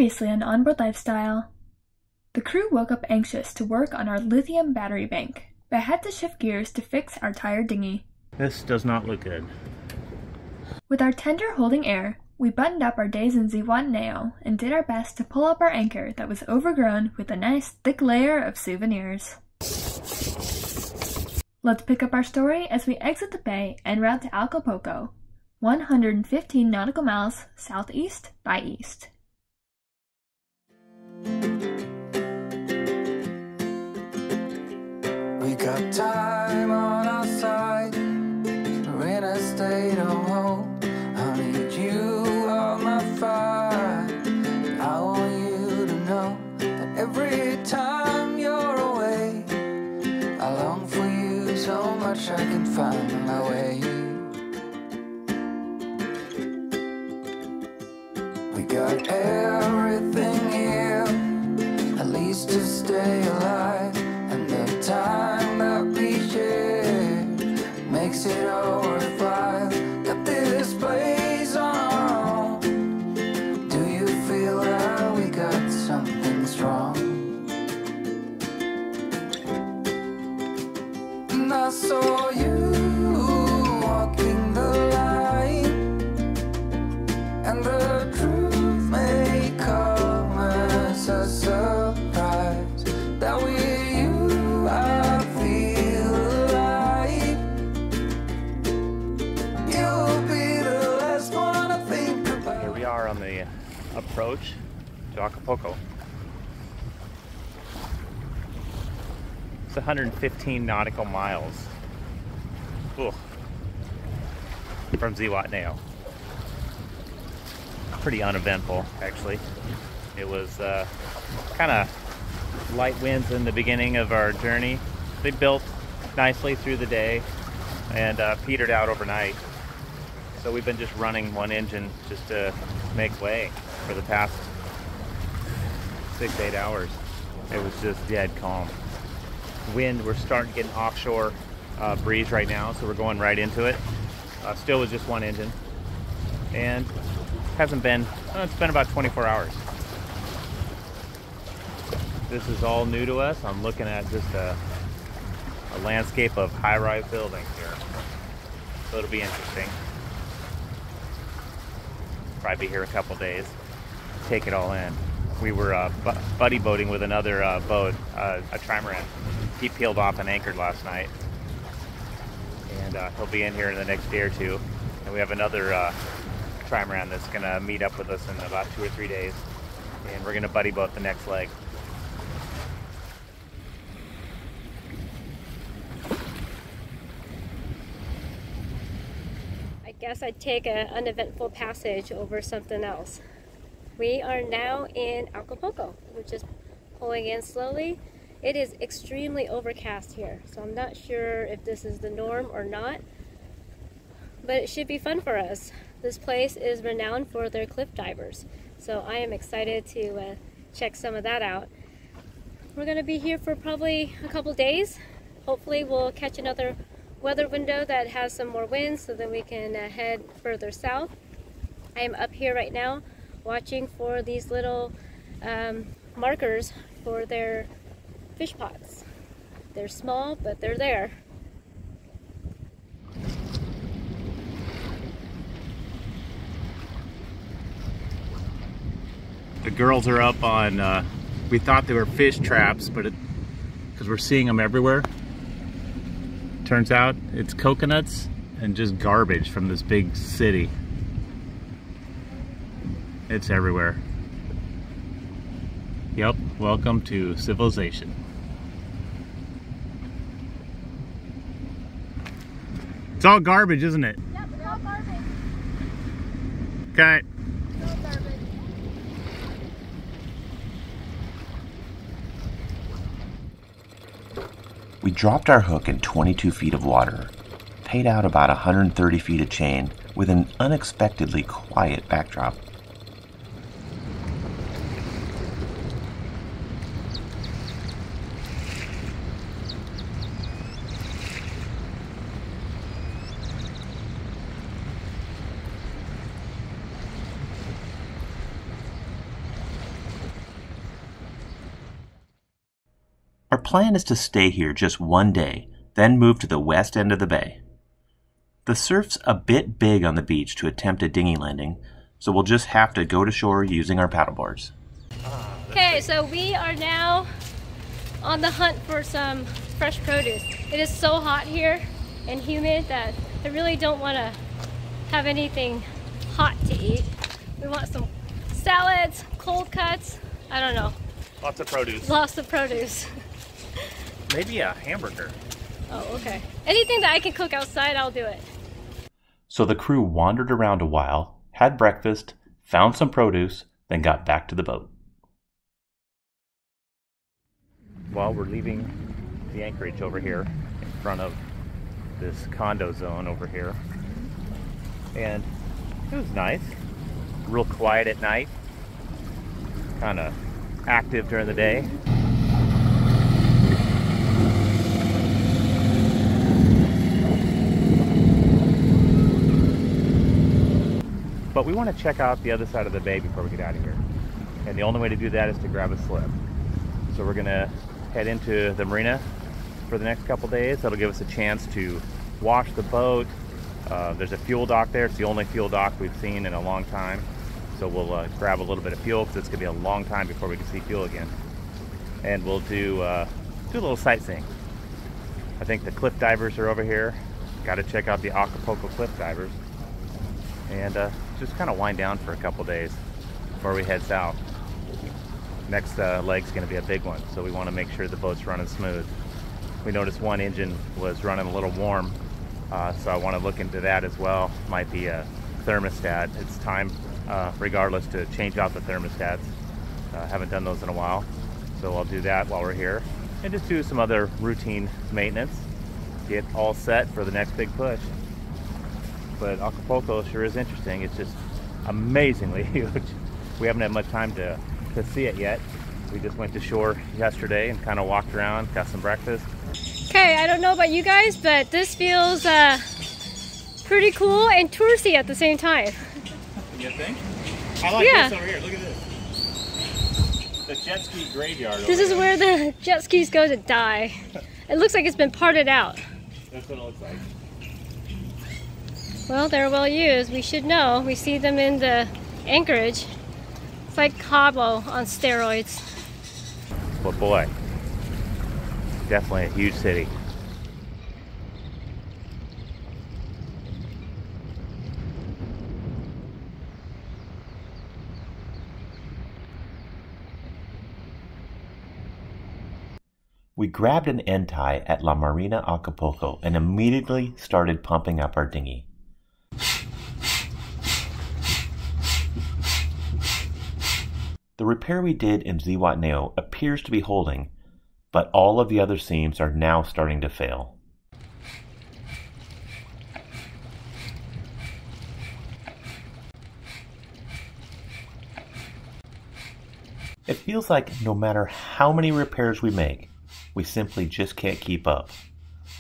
Previously on Onboard Lifestyle. The crew woke up anxious to work on our lithium battery bank, but had to shift gears to fix our tired dinghy. This does not look good. With our tender holding air, we buttoned up our days in Zihuatanejo and did our best to pull up our anchor that was overgrown with a nice thick layer of souvenirs. Let's pick up our story as we exit the bay en route to Acapulco, 115 nautical miles southeast by east. We got time on our side. We're in a state of hope. I need you on my fire. I want you to know that every time you're away, I long for you so much I can find my way. We got everything here, at least to stay alive, and the time that we share makes it all worthwhile. Got this place on our own. Do you feel that we got something strong? And I saw you walking the line, and the truth may come as a surprise that with you I feel alive. You'll be the last one I think about. Here we are on the approach to Acapulco. It's 115 nautical miles. Ooh. From Zihuatanejo. Pretty uneventful, actually. It was kind of light winds in the beginning of our journey. They built nicely through the day and petered out overnight. So we've been just running one engine just to make way for the past 6-8 hours. It was just dead calm. Wind, we're starting to get an offshore breeze right now, so we're going right into it. Still with just one engine. And hasn't been, it's been about 24 hours. This is all new to us. I'm looking at just a landscape of high-rise buildings here. So it'll be interesting. Probably be here a couple days. Take it all in. We were buddy boating with another boat, a trimaran. He peeled off and anchored last night. And he'll be in here in the next day or two. And we have another trimaran that's going to meet up with us in about 2 or 3 days, and we're going to buddy boat the next leg. I guess I'd take an uneventful passage over something else. We are now in Acapulco. We're just pulling in slowly. It is extremely overcast here, so I'm not sure if this is the norm or not, but it should be fun for us. This place is renowned for their cliff divers, so I am excited to check some of that out. We're going to be here for probably a couple days. Hopefully we'll catch another weather window that has some more wind so that we can head further south. I am up here right now watching for these little markers for their fish pots. They're small, but they're there. The girls are up on, we thought they were fish traps, but because we're seeing them everywhere. Turns out it's coconuts and just garbage from this big city. It's everywhere. Yep, welcome to civilization. It's all garbage, isn't it? Yep, it's all garbage. Okay. It's all garbage. We dropped our hook in 22 feet of water, paid out about 130 feet of chain with an unexpectedly quiet backdrop. plan is to stay here just one day, then move to the west end of the bay. The surf's a bit big on the beach to attempt a dinghy landing, so we'll just have to go to shore using our paddleboards. Okay, so we are now on the hunt for some fresh produce. It is so hot here and humid that I really don't want to have anything hot to eat. We want some salads, cold cuts, I don't know. Lots of produce. Lots of produce. Maybe a hamburger. Oh, okay. Anything that I can cook outside, I'll do it. So the crew wandered around a while, had breakfast, found some produce, then got back to the boat. Well, we're leaving the anchorage over here in front of this condo zone over here. And it was nice. Real quiet at night. Kind of active during the day. But we want to check out the other side of the bay before we get out of here. And the only way to do that is to grab a slip. So we're gonna head into the marina for the next couple days. That'll give us a chance to wash the boat. There's a fuel dock there. It's the only fuel dock we've seen in a long time. So we'll grab a little bit of fuel because it's gonna be a long time before we can see fuel again. And we'll do a little sightseeing. I think the cliff divers are over here. Got to check out the Acapulco cliff divers. And just kind of wind down for a couple days before we head south. Next leg's going to be a big one, so we want to make sure the boat's running smooth. We noticed one engine was running a little warm, so I want to look into that as well. Might be a thermostat. It's time, regardless, to change out the thermostats. Haven't done those in a while, so I'll do that while we're here. And just do some other routine maintenance. Get all set for the next big push. But Acapulco sure is interesting. It's just amazingly huge. We haven't had much time to see it yet. We just went to shore yesterday and kind of walked around, got some breakfast. Okay, I don't know about you guys, but this feels pretty cool and touristy at the same time. You think? I like this over here. Look at this. The jet ski graveyard. This is where the jet skis go to die. It looks like it's been parted out. That's what it looks like. Well, they're well used. We should know. We see them in the anchorage. It's like Cabo on steroids. But boy, definitely a huge city. We grabbed an end tie at La Marina Acapulco and immediately started pumping up our dinghy. The repair we did in Zihuatanejo appears to be holding, but all of the other seams are now starting to fail. It feels like no matter how many repairs we make, we simply just can't keep up.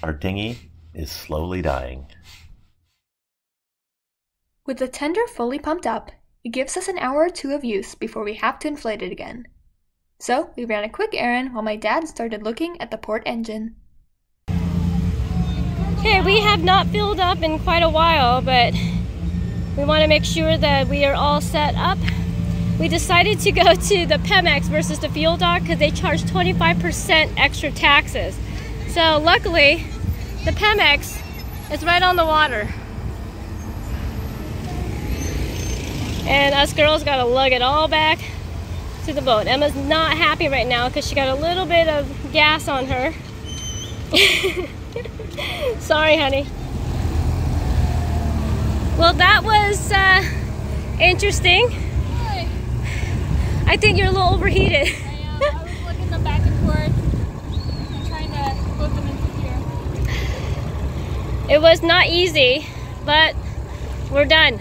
Our dinghy is slowly dying. With the tender fully pumped up, it gives us an hour or two of use before we have to inflate it again. So we ran a quick errand while my dad started looking at the port engine. Okay, we have not filled up in quite a while, but we want to make sure that we are all set up. We decided to go to the Pemex versus the fuel dock because they charge 25% extra taxes. So luckily, the Pemex is right on the water. And us girls gotta lug it all back to the boat. Emma's not happy right now because she got a little bit of gas on her. Sorry, honey. Well, that was interesting. Hi. I think you're a little overheated. I am. I was looking them back and forth and trying to put them into gear. It was not easy, but we're done.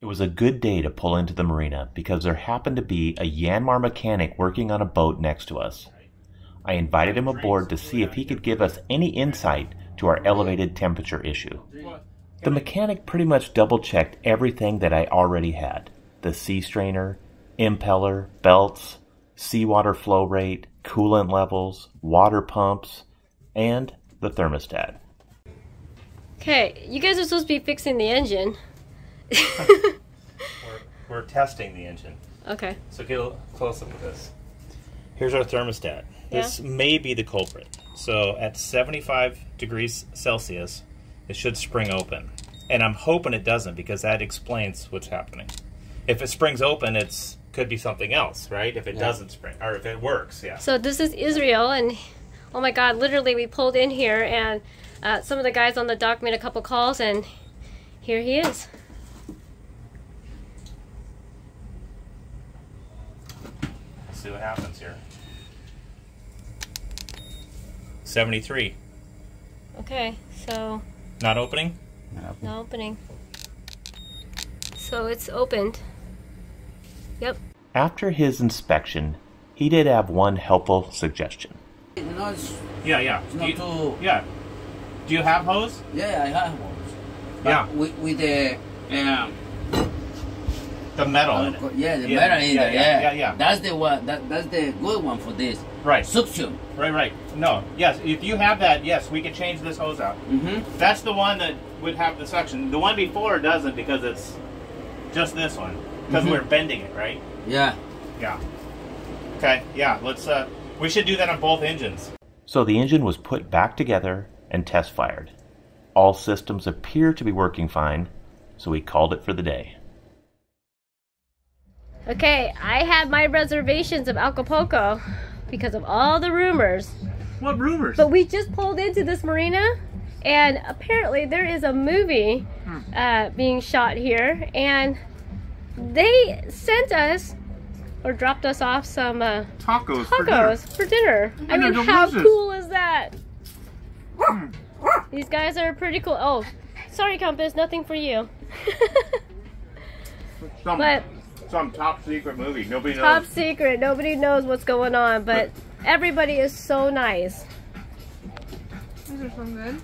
It was a good day to pull into the marina because there happened to be a Yanmar mechanic working on a boat next to us. I invited him aboard to see if he could give us any insight to our elevated temperature issue. The mechanic pretty much double-checked everything that I already had. The sea strainer, impeller, belts, seawater flow rate, coolant levels, water pumps, and the thermostat. Okay, you guys are supposed to be fixing the engine. We're testing the engine. Okay. So get a close up at this. Here's our thermostat. This may be the culprit. So at 75 degrees Celsius, it should spring open. And I'm hoping it doesn't, because that explains what's happening. If it springs open, it's could be something else, right? If it doesn't spring, or if it works, So this is Israel, and oh my God, literally we pulled in here, and some of the guys on the dock made a couple calls, and here he is. Let's see what happens here. 73. Okay, so Not opening? no opening. So it's opened. Yep. After his inspection, he did have one helpful suggestion. No, it's Yeah. not too. Yeah. Do you have hose? Yeah, I have hose. Yeah. With the The metal in it. the Yeah, metal in yeah, there. yeah, yeah. That's the one. That's the good one for this. Right. Suction. Right. No. Yes, if you have that, yes, we can change this hose out. That's the one that would have the suction. The one before doesn't, because it's just this one. Because we're bending it, right? Yeah. Yeah. Okay, yeah, let's, we should do that on both engines. So the engine was put back together and test fired. All systems appear to be working fine, so we called it for the day. Okay, I had my reservations of Acapulco because of all the rumors. What rumors? But we just pulled into this marina, and apparently there is a movie being shot here, and they sent us or dropped us off some Tacos for dinner. I mean, how cool is that? These guys are pretty cool. Oh, sorry, Compass, nothing for you. But some top secret movie. Nobody knows. top secret. Nobody knows what's going on, but everybody is so nice. These are so good.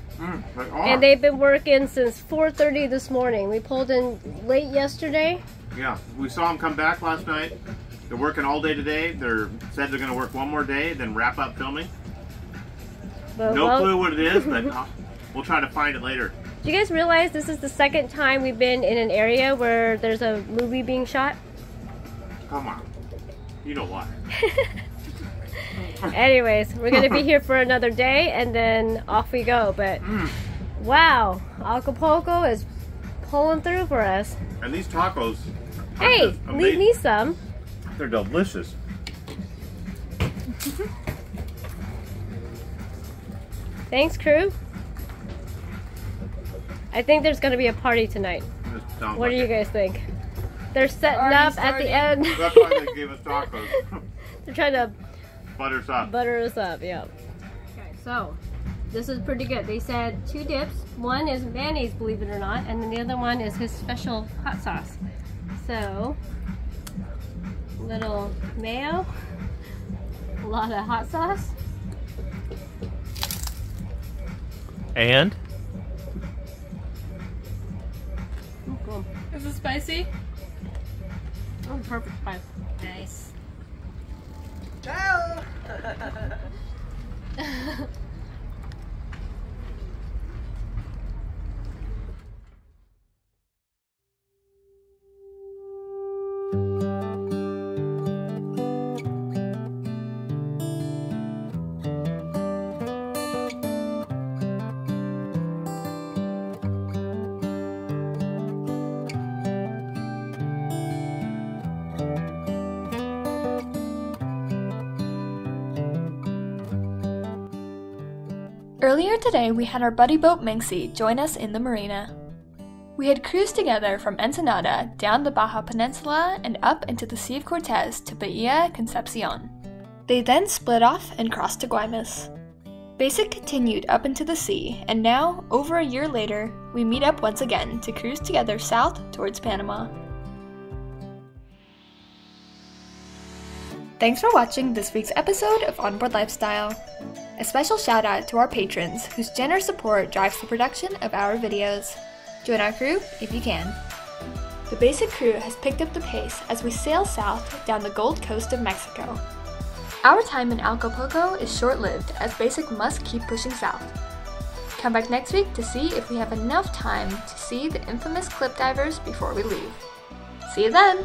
And they've been working since 4:30 this morning. We pulled in late yesterday. Yeah, we saw them come back last night. They're working all day today. They're said they're going to work one more day, then wrap up filming. But, No clue what it is, but we'll try to find it later. Do you guys realize this is the second time we've been in an area where there's a movie being shot? Come on. You know why. Anyways, we're going to be here for another day, and then off we go. But wow, Acapulco is pulling through for us. And these tacos. Hey, leave me some. They're delicious. Thanks, crew. I think there's going to be a party tonight. What do you guys think? They're setting up at the end. That's why they gave us tacos. They're trying to Butter us up. butter us up, yeah. Okay, so this is pretty good. They said 2 dips. One is mayonnaise, believe it or not, and then the other one is his special hot sauce. So, little mayo, a lot of hot sauce. And? Cool. Is it spicy? Oh, perfect spice. Nice. Ciao! Earlier today, we had our buddy boat Minxie join us in the marina. We had cruised together from Ensenada down the Baja Peninsula and up into the Sea of Cortez to Bahia Concepcion. They then split off and crossed to Guaymas. Basic continued up into the sea, and now, over a year later, we meet up once again to cruise together south towards Panama. Thanks for watching this week's episode of Onboard Lifestyle. A special shout out to our patrons whose generous support drives the production of our videos. Join our crew if you can. The basic crew has picked up the pace as we sail south down the Gold Coast of Mexico. Our time in Acapulco is short-lived as Basic must keep pushing south. Come back next week to see if we have enough time to see the infamous cliff divers before we leave. See you then!